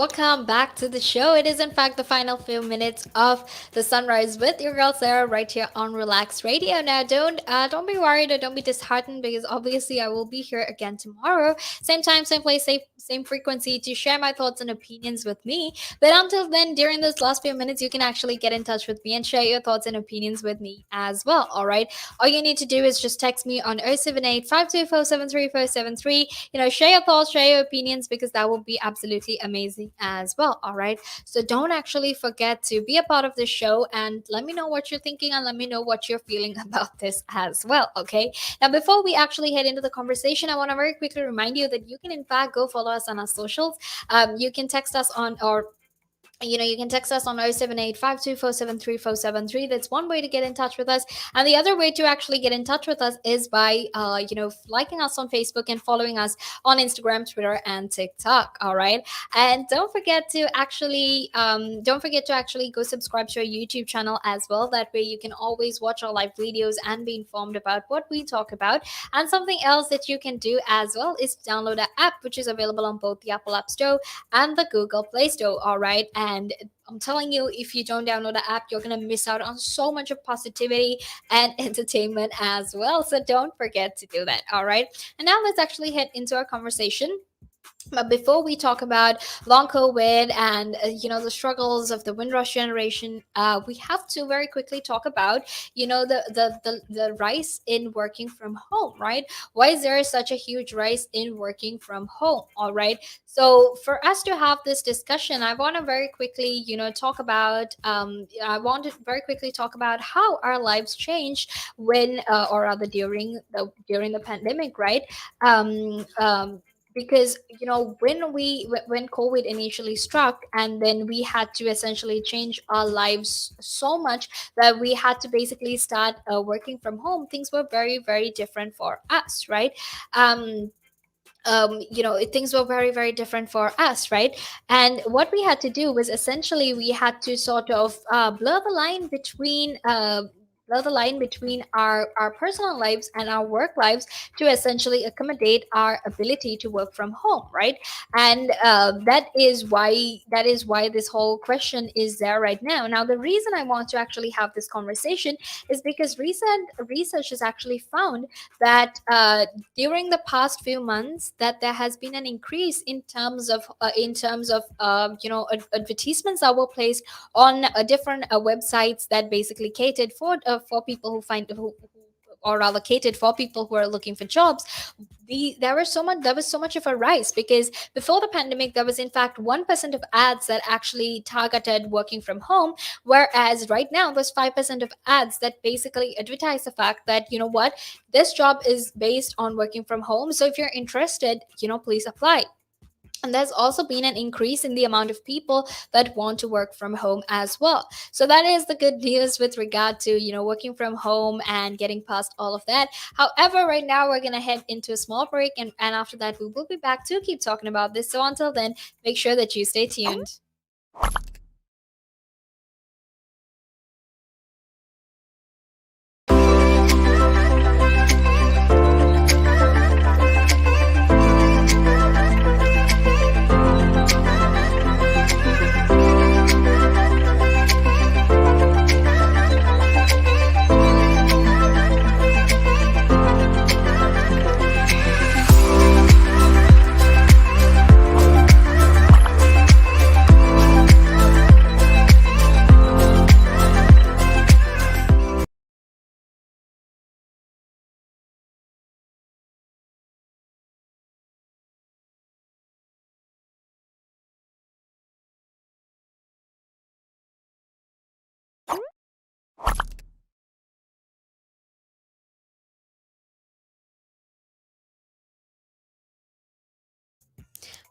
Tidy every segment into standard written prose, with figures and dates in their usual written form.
Welcome back to the show. It is, in fact, the final few minutes of the sunrise with your girl Sarah right here on Relax Radio. Now, don't be worried or don't be disheartened because obviously I will be here again tomorrow, same time, same place, same frequency to share my thoughts and opinions with me. But until then, during those last few minutes, you can actually get in touch with me and share your thoughts and opinions with me as well. All right. All you need to do is just text me on 078 share your thoughts, share your opinions, because that will be absolutely amazing as well. All right. So don't actually forget to be a part of the show and let me know what you're thinking and let me know what you're feeling about this as well. Okay. Now, before we actually head into the conversation, I want to very quickly remind you that you can, in fact, go follow us on our socials. You can text us on or you can text us on 078 That's one way to get in touch with us. And the other way to actually get in touch with us is by, liking us on Facebook and following us on Instagram, Twitter, and TikTok. All right. And don't forget to actually go subscribe to our YouTube channel as well. That way you can always watch our live videos and be informed about what we talk about. And something else that you can do as well is download our app, which is available on both the Apple App Store and the Google Play Store. All right. And I'm telling you, if you don't download the app, you're going to miss out on so much of positivity and entertainment as well. So don't forget to do that. All right. And now let's actually head into our conversation. But before we talk about long COVID and the struggles of the Windrush generation, we have to very quickly talk about the rise in working from home, right? Why is there such a huge rise in working from home? All right. So for us to have this discussion, I want to very quickly talk about how our lives changed when or rather during the pandemic, right? um, um, because when COVID initially struck, and then we had to essentially change our lives so much that we had to basically start working from home. Things were very, very different for us, right? um Things were very, very different for us, right? And what we had to do was essentially we had to sort of blur the line between our personal lives and our work lives to essentially accommodate our ability to work from home, right? And that is why this whole question is there right now. Now, the reason I want to actually have this conversation is because recent research has actually found that during the past few months that there has been an increase in terms of advertisements that were placed on different websites that basically catered for people or rather catered for people who are looking for jobs. There was so much of a rise, because before the pandemic there was in fact 1% of ads that actually targeted working from home, whereas right now there's 5% of ads that basically advertise the fact that, you know what, this job is based on working from home, so if you're interested, please apply. And there's also been an increase in the amount of people that want to work from home as well. So that is the good news with regard to working from home and getting past all of that. However, right now we're going to head into a small break, and after that we will be back to keep talking about this. So until then, make sure that you stay tuned.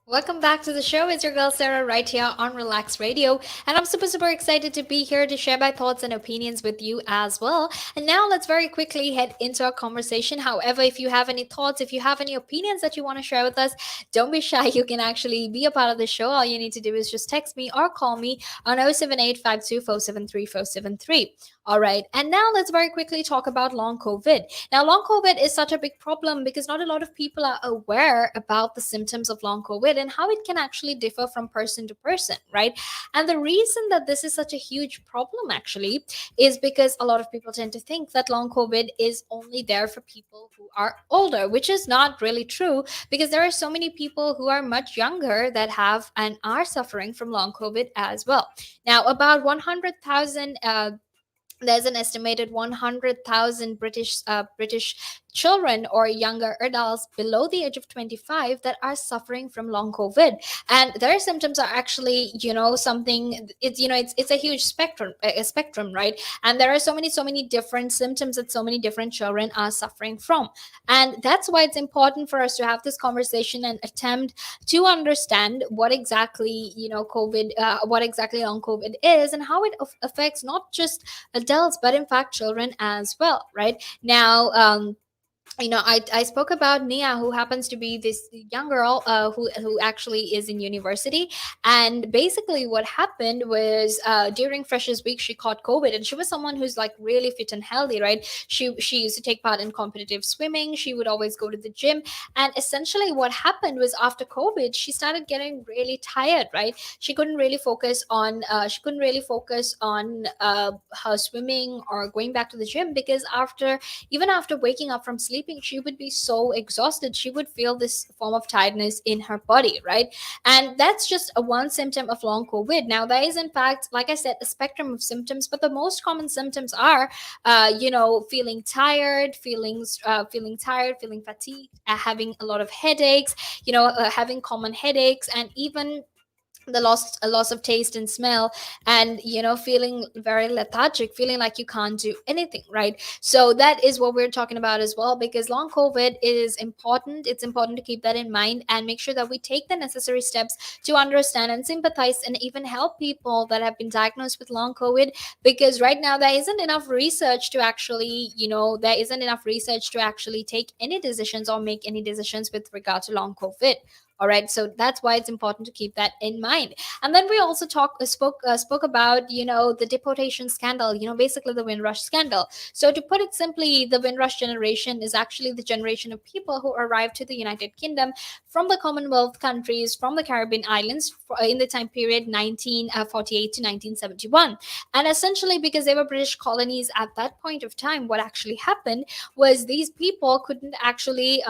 Welcome back to the show. It's your girl Sarah right here on Relax Radio. And I'm super, super excited to be here to share my thoughts and opinions with you as well. And now let's very quickly head into our conversation. However, if you have any thoughts, if you have any opinions that you want to share with us, don't be shy. You can actually be a part of the show. All you need to do is just text me or call me on 078 All right. And now let's very quickly talk about long COVID. Now, long COVID is such a big problem because not a lot of people are aware about the symptoms of long COVID and how it can actually differ from person to person, right? And the reason that this is such a huge problem actually is because a lot of people tend to think that long COVID is only there for people who are older, which is not really true because there are so many people who are much younger that have and are suffering from long COVID as well. Now, about 100,000 there's an estimated 100,000 British children or younger adults below the age of 25 that are suffering from long COVID, and their symptoms are actually, something. It's a huge spectrum, right? And there are so many different symptoms that so many different children are suffering from, and that's why it's important for us to have this conversation and attempt to understand what exactly what exactly long COVID is and how it affects not just adults but in fact children as well, right? Now, I spoke about Nia, who happens to be this young girl who actually is in university. And basically, what happened was during Freshers Week, she caught COVID, and she was someone who's like really fit and healthy, right? She used to take part in competitive swimming. She would always go to the gym, and essentially, what happened was after COVID, she started getting really tired, right? She couldn't really focus on her swimming or going back to the gym because even after waking up from sleeping, she would be so exhausted. She would feel this form of tiredness in her body, right? And that's just a one symptom of long COVID. Now, there is, in fact, like I said, a spectrum of symptoms, but the most common symptoms are, feeling tired, feeling fatigued, having a lot of headaches, having common headaches, and even the loss of taste and smell, and feeling very lethargic, feeling like you can't do anything, right? So that is what we're talking about as well, because long COVID is important. It's important to keep that in mind and make sure that we take the necessary steps to understand and sympathize and even help people that have been diagnosed with long COVID, because right now there isn't enough research to actually take any decisions or make any decisions with regard to long COVID. All right, so that's why it's important to keep that in mind. And then we also spoke about the deportation scandal, basically the Windrush scandal. So to put it simply, the Windrush generation is actually the generation of people who arrived to the United Kingdom from the Commonwealth countries, from the Caribbean islands, in the time period 1948 to 1971. And essentially, because they were British colonies at that point of time, what actually happened was these people couldn't actually,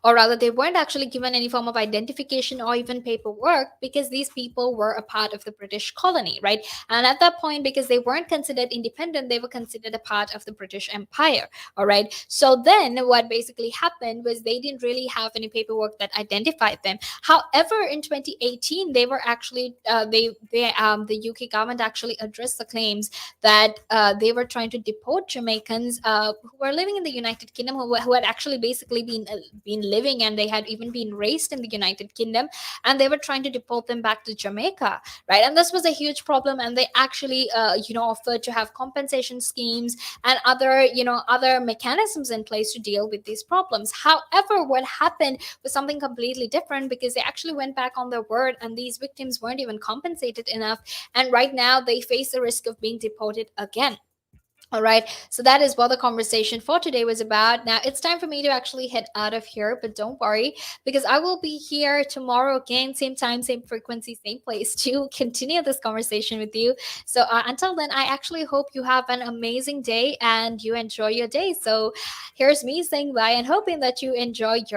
or rather, they weren't actually given any form of identification or even paperwork because these people were a part of the British colony, right? And at that point, because they weren't considered independent, they were considered a part of the British Empire, all right? So then what basically happened was they didn't really have any paperwork that identified them. However, in 2018, they were actually, the UK government actually addressed the claims that they were trying to deport Jamaicans who were living in the United Kingdom, who had actually basically been living, and they had even been raised in the United Kingdom, and they were trying to deport them back to Jamaica, right? And this was a huge problem, and they actually offered to have compensation schemes and other mechanisms in place to deal with these problems. However, what happened was something completely different, because they actually went back on their word, and these victims weren't even compensated enough, and right now they face the risk of being deported again. All right, so that is what the conversation for today was about. Now it's time for me to actually head out of here, but don't worry, because I will be here tomorrow again, same time, same frequency, same place, to continue this conversation with you. So until then, I actually hope you have an amazing day and you enjoy your day. So here's me saying bye and hoping that you enjoy your